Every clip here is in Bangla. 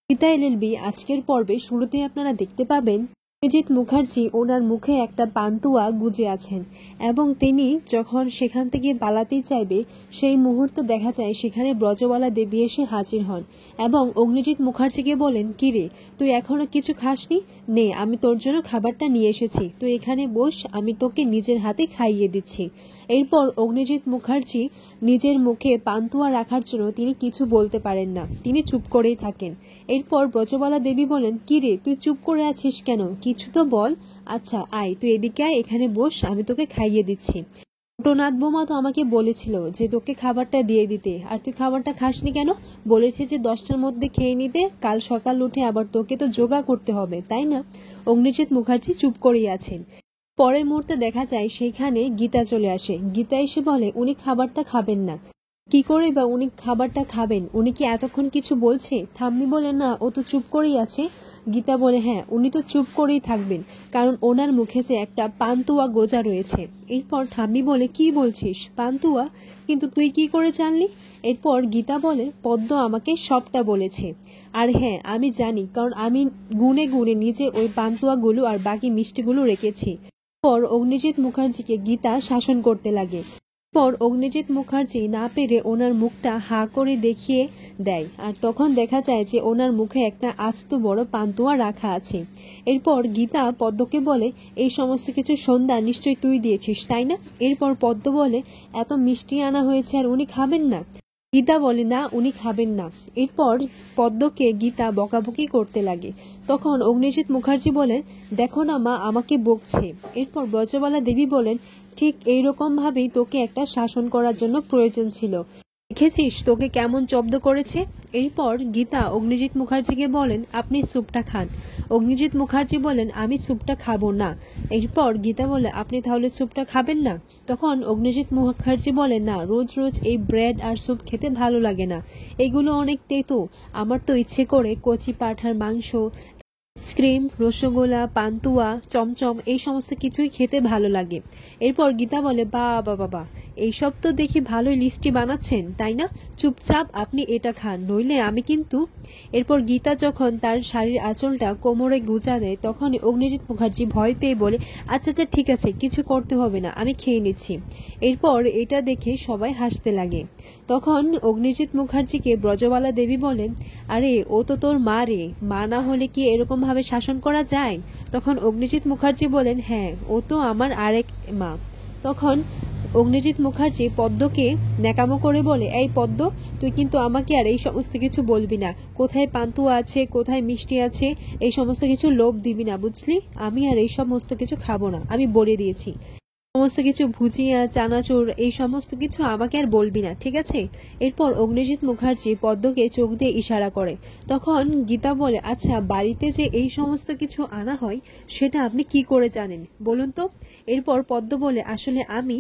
গীতা এলএলবি আজকের পর্বে শুরুতে আপনারা দেখতে পাবেন অভিজিৎ মুখার্জি ওনার মুখে একটা পান্তুয়া গুজে আছেন এবং তিনি যখন সেখান থেকে পালাতেই চাইবে সেই মুহূর্তে দেখা যায় সেখানে ব্রজবালা দেবী এসে হাজির হন এবং অগ্নিজিৎ মুখার্জিকে বলেন, কিরে তুই এখনো কিছু খাসনি, নে আমি তোর জন্য খাবারটা নিয়ে এসেছি, তুই এখানে বস, আমি তোকে নিজের হাতে খাইয়ে দিচ্ছি। এরপর অগ্নিজিৎ মুখার্জি নিজের মুখে পান্তুয়া রাখার জন্য তিনি কিছু বলতে পারেন না, তিনি চুপ করেই থাকেন। এরপর ব্রজবালা দেবী বলেন, কিরে তুই চুপ করে আছিস কেন, কিছু তো বল। আচ্ছা আয়, তুই এদিকে আয়, এখানে বস, আমি তোকে খাইয়ে দিচ্ছি। ছোটনাথ বোমা তো আমাকে বলেছিল যে তোকে খাবারটা দিয়ে দিতে, আর তুই খাবারটা খাসনি কেন? বলেছে যে 10টার মধ্যে খেয়ে নিতে, কাল সকাল উঠে আবার তোকে তো যোগা করতে হবে, তাই না? অগ্নিজিৎ মুখার্জি চুপ করেই আছেন। পরের মুহূর্তে দেখা যায় সেখানে গীতা চলে আসে। গীতা এসে বলে, উনি খাবারটা খাবেন না। কি করে বা উনি খাবারটা খাবেন? উনি কি এতক্ষণ কিছু বলছে? ঠাম্মি বলে, না, ও তো চুপ করেই আছে। গীতা বলে, হ্যাঁ উনি তো চুপ করেই থাকবেন, কারণ ওনার মুখে যে একটা পান্তুয়া গোজা রয়েছে। এরপর ঠাম্মি বলে, কি বলছিস পান্তুয়া? কিন্তু তুই কি করে জানলি? এরপর গীতা বলে, পদ্ম আমাকে সবটা বলেছে। আর হ্যাঁ আমি জানি, কারণ আমি গুনে গুনে নিজে ওই পান্তুয়াগুলো আর বাকি মিষ্টিগুলো রেখেছি। পর অগ্নিজিৎ মুখার্জিকে গীতা শাসন করতে লাগে। পর অগ্নিজিৎ মুখার্জি না পেরে ওনার মুখটা হা করে দেখিয়ে দেয়, আর তখন দেখা যায় যে ওনার মুখে একটা আস্ত বড় পান্তুয়া রাখা আছে। এরপর গীতা পদ্মকে বলে, এই সমস্ত কিছু সন্ধ্যা নিশ্চয়ই তুই দিয়েছিস, তাই না? এরপর পদ্ম বলে, এত মিষ্টি আনা হয়েছে আর উনি খাবেন না? গীতা বলে, না উনি খাবেন না। এরপর পদ্মকে গীতা বকাবকি করতে লাগে। তখন অগ্নিজিৎ মুখার্জি বলেন, দেখো না মা আমাকে বকছে। এরপর ব্রজবালা দেবী বলেন, ঠিক এইরকম ভাবেই তোকে একটা শাসন করার জন্য প্রয়োজন ছিল, দেখেছিস তোকে কেমন জব্দ করেছে। এরপর গীতা অগ্নিজিৎ মুখার্জিকে বলেন, আপনি স্যুপটা খান। অগ্নিজিৎ মুখার্জি বলেন, আমি স্যুপটা খাবো না। এরপর গীতা বলে, আপনি তাহলে স্যুপটা খাবেন না? তখন অগ্নিজিৎ মুখার্জি বলেন, না, রোজ রোজ এই ব্রেড আর স্যুপ খেতে ভালো লাগে না, এগুলো অনেক তেতো। আমার তো ইচ্ছে করে কচি পাঁঠার মাংস, আইসক্রিম, রসগোল্লা, পান্তুয়া, চমচম এই সমস্ত কিছুই খেতে ভালো লাগে। এরপর গীতা বলে, বাবা বাবা, এইসব তো দেখি ভালোই লিস্টি বানাচ্ছেন, তাই না? চুপচাপ আপনি এটা খান, নইলে আমি কিন্তু। এরপর গীতা যখন তার শাড়ির আঁচলটা কোমরে গুজা দেয়, তখনই অগ্নিজিৎ মুখার্জি ভয় পেয়ে বলে, আচ্ছা আচ্ছা ঠিক আছে, কিছু করতে হবে না, আমি খেয়ে নিচ্ছি। এরপর এটা দেখে সবাই হাসতে লাগে। তখন অগ্নিজিৎ মুখার্জিকে ব্রজবালা দেবী বলেন, আরে ও তো তোর মা রে, মা না হলে কি এরকম ভাবে শাসন করা যায়? তখন অগ্নিজিৎ মুখার্জি বলেন, হ্যাঁ ও তো আমার আরেক মা। তখন অগ্নিজিৎ মুখার্জি পদ্মকে ন্যাকামো করে বলে, এই পদ্ম, তুই কিন্তু আমাকে আর এই সমস্ত কিছু বলবি না, কোথায় পান্তুয়া আছে, কোথায় মিষ্টি আছে, এই সমস্ত কিছু লোভ দিবি না, বুঝলি? আমি আর এই সমস্ত কিছু খাবো না, আমি বলে দিয়েছি। সমস্ত কিছু ভুজিয়া, চানাচুর এই সমস্ত কিছু আমাকে আর বলবি না, ঠিক আছে? এরপর অগ্নিজিৎ মুখার্জি পদ্মকে চোখ দিয়ে ইশারা করে। তখন গীতা বলে, আচ্ছা বাড়িতে যে এই সমস্ত কিছু আনা হয় সেটা আপনি কি করে জানেন বলুন তো? এরপর পদ্ম বলে, আসলে আমি।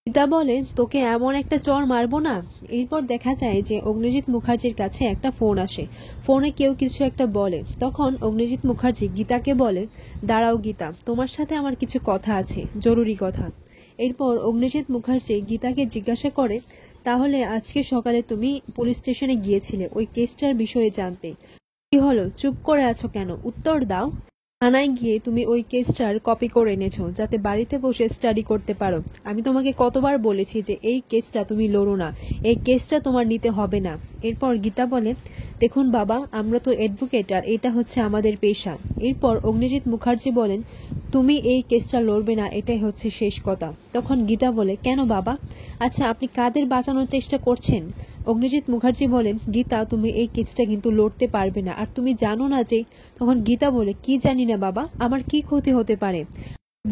গীতা বলে, তোকে এমন একটা চড় মারবো না। এরপর দেখা যায় যে অগ্নিজিৎ মুখার্জির কাছে একটা ফোন আসে। ফোনে কেউ কিছু একটা বলে। তখন অগ্নিজিৎ মুখার্জি গীতাকে বলে, দাঁড়াও গীতা, তোমার সাথে আমার কিছু কথা আছে, জরুরি কথা। এরপর অগ্নিজিৎ মুখার্জি গীতাকে জিজ্ঞাসা করে, তাহলে আজকে সকালে তুমি পুলিশ স্টেশনে গিয়েছিলে ওই কেসটার বিষয়ে জানতে, কি হলো? চুপ করে আছো কেন? উত্তর দাও। থানায় গিয়ে তুমি ওই কেসটার কপি করে এনেছো যাতে বাড়িতে বসে স্টাডি করতে পারো। আমি তোমাকে কতবার বলেছি যে এই কেসটা তুমি লড়ো না, এই কেসটা তোমার নিতে হবে না। এরপর গীতা বলে, দেখুন বাবা, আমরা তো অ্যাডভোকেট আর এটা হচ্ছে আমাদের পেশা। এরপর অগ্নিজিৎ মুখার্জি বলেন, তুমি এই কেসটা লড়বে না, এটাই হচ্ছে শেষ কথা। তখন গীতা বলে, কেন বাবা? আচ্ছা আপনি কাদের বাঁচানোর চেষ্টা করছেন? অগ্নিজিৎ মুখার্জি বলেন, গীতা তুমি এই কেসটা কিন্তু লড়তে পারবে না, আর তুমি জানো না যে। তখন গীতা বলে, কি জানি না বাবা, আমার কি ক্ষতি হতে পারে?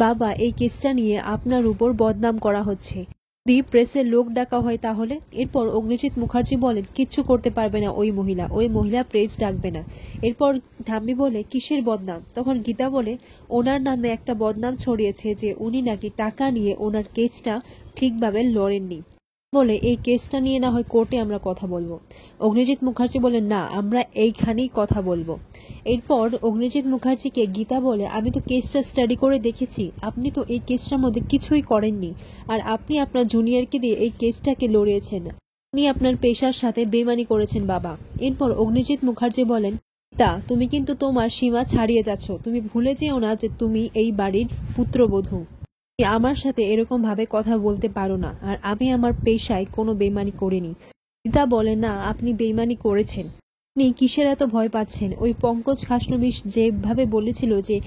বাবা এই কেসটা নিয়ে আপনার উপর বদনাম করা হচ্ছে, যদি প্রেসের লোক ডাকা হয় তাহলে? এরপর অগ্নিজিৎ মুখার্জি বলেন, কিচ্ছু করতে পারবে না ওই মহিলা প্রেস ডাকবে না। এরপর ঠাম্মি বলে, কিসের বদনাম? তখন গীতা বলে, ওনার নামে একটা বদনাম ছড়িয়েছে যে উনি নাকি টাকা নিয়ে ওনার কেসটা ঠিকভাবে লড়েননি, বলে এই কেসটা নিয়ে না হয় কোর্টে আমরা কথা বলবো। অগ্নিজিৎ মুখার্জি বলে, না, আমরা এইখানেই কথা বলবো। এরপর অগ্নিজিৎ মুখার্জিকে গীতা বলে, আমি তো কেসটা স্টাডি করে দেখেছি, আপনি তো এই কেসটার মধ্যে কিছুই করেননি, আর আপনি আপনার জুনিয়রকে দিয়ে এই কেসটাকে লড়িয়েছেন, আপনি আপনার পেশার সাথে বেমানি করেছেন বাবা। এরপর অগ্নিজিৎ মুখার্জি বলেন, তা তুমি কিন্তু তোমার সীমা ছাড়িয়ে যাচ্ছ। তুমি ভুলে যেও না যে তুমি এই বাড়ির পুত্রবধূ। তুমি আমার সাথে এরকম ভাবে কথা বলতে পারো না। আর আমি আমার পেশায় কোনো বেইমানি করিনি। গীতা বলে, না, আপনি বেইমানি করেছেন। আপনি কিসের এত ভয় পাচ্ছেন? ওই পঙ্কজ খাসনবিশ যেভাবে বলেছিল যে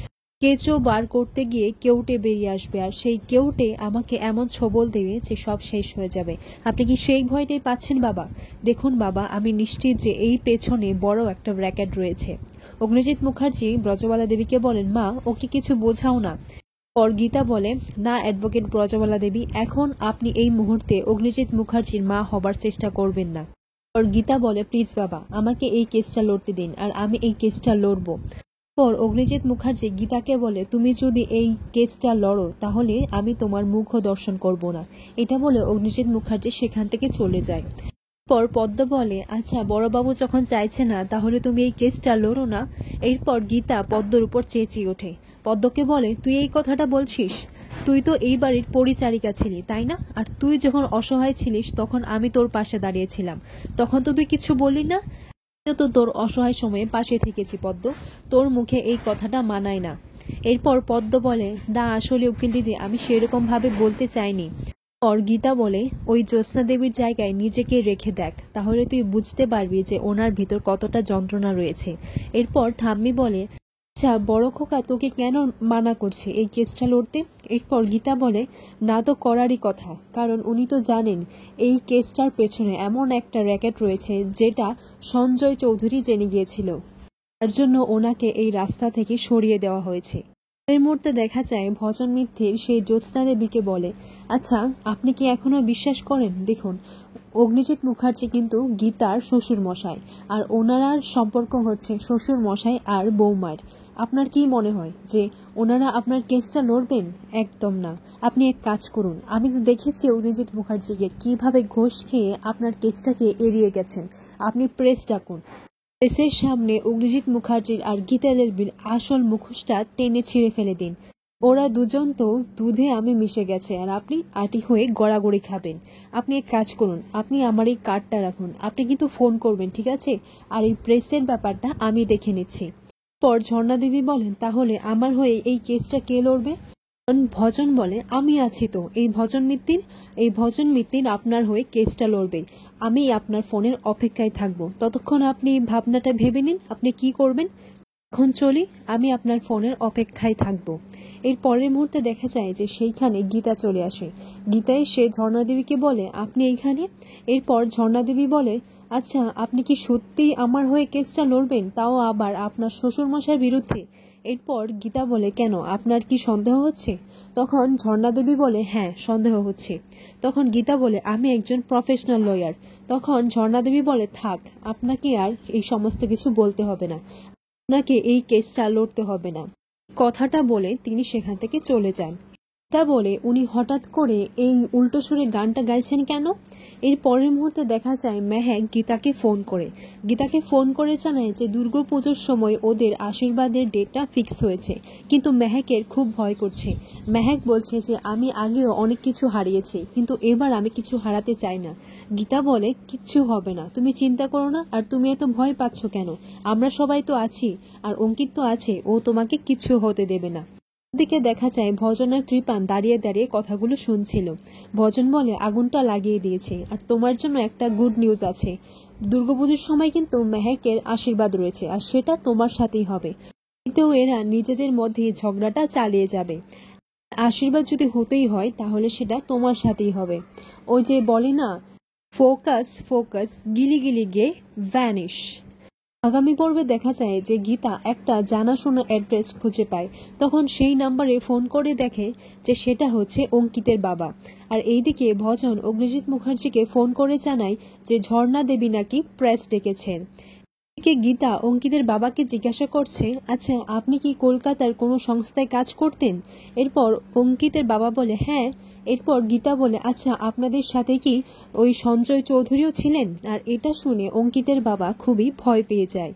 কেঁচো বার করতে গিয়ে কেউটে বেরিয়ে আসবে, আর সেই কেউটে আমাকে এমন ছোবল দেবে যে সব শেষ হয়ে যাবে। আপনি কি সেই ভয়টাই পাচ্ছেন বাবা? দেখুন বাবা, আমি নিশ্চিত যে এই পেছনে বড় একটা র্যাকেট রয়েছে। অগ্নিজিৎ মুখার্জি ব্রজবালা দেবীকে বলেন, মা, ওকে কিছু বোঝাও না। পর গীতা বলে, না অ্যাডভোকেট ব্রজবালা দেবী, এখন আপনি এই মুহূর্তে অগ্নিজিৎ মুখার্জির মা হবার চেষ্টা করবেন না। পর গীতা বলে, প্লিজ বাবা, আমাকে এই কেসটা লড়তে দিন, আর আমি এই কেসটা লড়বো। পর অগ্নিজিৎ মুখার্জি গীতাকে বলে, তুমি যদি এই কেসটা লড়ো তাহলে আমি তোমার মুখও দর্শন করব না। এটা বলে অগ্নিজিৎ মুখার্জি সেখান থেকে চলে যায়। পর পদ্ম বলে, আচ্ছা বড়বাবু যখন চাইছে না তাহলে তুমি এই কেসটা লড়ো না। এরপর গীতা পদ্মর উপর চেঁচিয়ে ওঠে। পদ্মকে বলে, তুই এই কথাটা বলছিস? তুই তো এই বাড়ির পরিচারিকা ছিলি, তাই না? আর তুই যখন অসহায় ছিলিস তখন আমি তোর পাশে দাঁড়িয়েছিলাম, তখন তো তুই কিছু বললি না। আমিও তো তোর অসহায় সময়ে পাশে থেকেছি পদ্ম, তোর মুখে এই কথাটা মানায় না। এরপর পদ্ম বলে, না আসলে উকিল দিদি, আমি সেরকম ভাবে বলতে চাইনি। পর গীতা বলে, ওই জ্যোৎস্না দেবীর জায়গায় নিজেকে রেখে দেখ, তাহলে তুই বুঝতে পারবি যে ওনার ভিতর কতটা যন্ত্রণা রয়েছে। এরপর ঠাম্মি বলে, আচ্ছা বড় খোকা, তোকে কেন মানা করছে এই কেসটা লড়তে? এরপর গীতা বলে, না তো করারই কথা, কারণ উনি তো জানেন এই কেসটার পেছনে এমন একটা র্যাকেট রয়েছে যেটা সঞ্জয় চৌধুরী জেনে গিয়েছিল, তার জন্য ওনাকে এই রাস্তা থেকে সরিয়ে দেওয়া হয়েছে। এই মুহূর্তে দেখা যায় ভজন মিত্তির সেই জ্যোৎস্না দেবীকে বলে, আচ্ছা আপনি কি এখনো বিশ্বাস করেন? দেখুন, অগ্নিজিৎ মুখার্জি কিন্তু গীতার শ্বশুর মশাই, আর ওনারার সম্পর্ক হচ্ছে শ্বশুর মশাই আর বৌমার। আপনার কি মনে হয় যে ওনারা আপনার কেসটা লড়বেন? একদম না। আপনি এক কাজ করুন, আমি তো দেখেছি অগ্নিজিৎ মুখার্জিকে কিভাবে ঘোষ খেয়ে আপনার কেসটাকে এড়িয়ে গেছেন। আপনি প্রেস ডাকুন, প্রেসের সামনে অগ্নিজিৎ মুখার্জির আর গীতা লেলবির আসল মুখোশটা টেনে ছিঁড়ে ফেলে দিন। ওরা দুজন তো দুধে আমি মিশে গেছে, আর আপনি আটি হয়ে গড়াগড়ি খাবেন। আপনি এক কাজ করুন, আপনি আমার এই কার্ডটা রাখুন, আপনি কিন্তু ফোন করবেন, ঠিক আছে? আর এই প্রেসের ব্যাপারটা আমি দেখে নিচ্ছি। পর ঝর্ণা দেবী বলেন, তাহলে আমার হয়ে এই কেসটা কে লড়বে? ভজন বলে, আমি আছি তো, এই ভজন মিত্তির আপনার হয়ে কেসটা লড়বে। আমি আপনার ফোনের অপেক্ষায় থাকবো, ততক্ষণ আপনি ভাবনাটা ভেবে নিন আপনি কি করবেন। এখন চলি, আমি আপনার ফোনের অপেক্ষায় থাকবো। এর পরের মুহূর্তে দেখা যায় যে সেইখানে গীতা চলে আসে। গীতা এসে ঝর্ণা দেবীকে বলে, আপনি এইখানে? এরপর ঝর্ণা দেবী বলে, আচ্ছা আপনি কি সত্যি আমার হয়ে কেসটা লড়বেন, তাও আবার আপনার শ্বশুরমশাইয়ের বিরুদ্ধে? এরপর গীতা বলে, কেন, আপনার কি সন্দেহ হচ্ছে? তখন ঝর্ণা দেবী বলে, হ্যাঁ সন্দেহ হচ্ছে। তখন গীতা বলে, আমি একজন প্রফেশনাল লয়ার। তখন ঝর্ণা দেবী বলে, থাক, আপনাকে আর এই সমস্ত কিছু বলতে হবে না, আপনাকে এই কেসটা লড়তে হবে না। কথাটা বলে তিনি সেখান থেকে চলে যান। তা বলে, উনি হঠাৎ করে এই উল্টো সুরে গানটা গাইছেন কেন? এর পরের মুহূর্তে দেখা যায় মেহেক গীতাকে ফোন করে জানায় যে দুর্গাপুজোর সময় ওদের আশীর্বাদের ডেটটা ফিক্স হয়েছে। কিন্তু মেহেকের খুব ভয় করছে। মেহেক বলছে যে আমি আগেও অনেক কিছু হারিয়েছি, কিন্তু এবার আমি কিছু হারাতে চাই না। গীতা বলে, কিচ্ছু হবে না, তুমি চিন্তা করো না, আর তুমি এত ভয় পাচ্ছ কেন? আমরা সবাই তো আছি, আর অঙ্কিত তো আছে, ও তোমাকে কিছু হতে দেবে না। দিকে দেখা যায় ভজন আর কৃপান দাঁড়িয়ে দাঁড়িয়ে কথাগুলো শুনছিল। ভজন বলে, আগুনটা লাগিয়ে দিয়েছে, আর তোমার জন্য একটা গুড নিউজ আছে। দুর্গাপুজোর সময় কিন্তু মেহেকের আশীর্বাদ রয়েছে, আর সেটা তোমার সাথেই হবে। কিন্তু এরা নিজেদের মধ্যে ঝগড়াটা চালিয়ে যাবে। আশীর্বাদ যদি হতেই হয় তাহলে সেটা তোমার সাথেই হবে। ওই যে বলে না, ফোকাস ফোকাস, গিলি গিলি গে ভ্যানিশ। আগামী পর্বে দেখা যায় যে গীতা একটা জানাশোনা অ্যাড্রেস খুঁজে পায়। তখন সেই নাম্বারে ফোন করে দেখে যে সেটা হচ্ছে অঙ্কিতের বাবা। আর এইদিকে ভজন অগ্নিজিৎ মুখার্জিকে ফোন করে জানায় যে ঝর্ণা দেবী নাকি প্রেস ডেকেছেন। এদিকে গীতা অঙ্কিতের বাবাকে জিজ্ঞাসা করছে, আচ্ছা আপনি কি কলকাতার কোনো সংস্থায় কাজ করতেন? এরপর অঙ্কিতের বাবা বলে, হ্যাঁ। এরপর গীতা বলে, আচ্ছা আপনাদের সাথে কি ওই সঞ্জয় চৌধুরীও ছিলেন? আর এটা শুনে অঙ্কিতের বাবা খুবই ভয় পেয়ে যায়।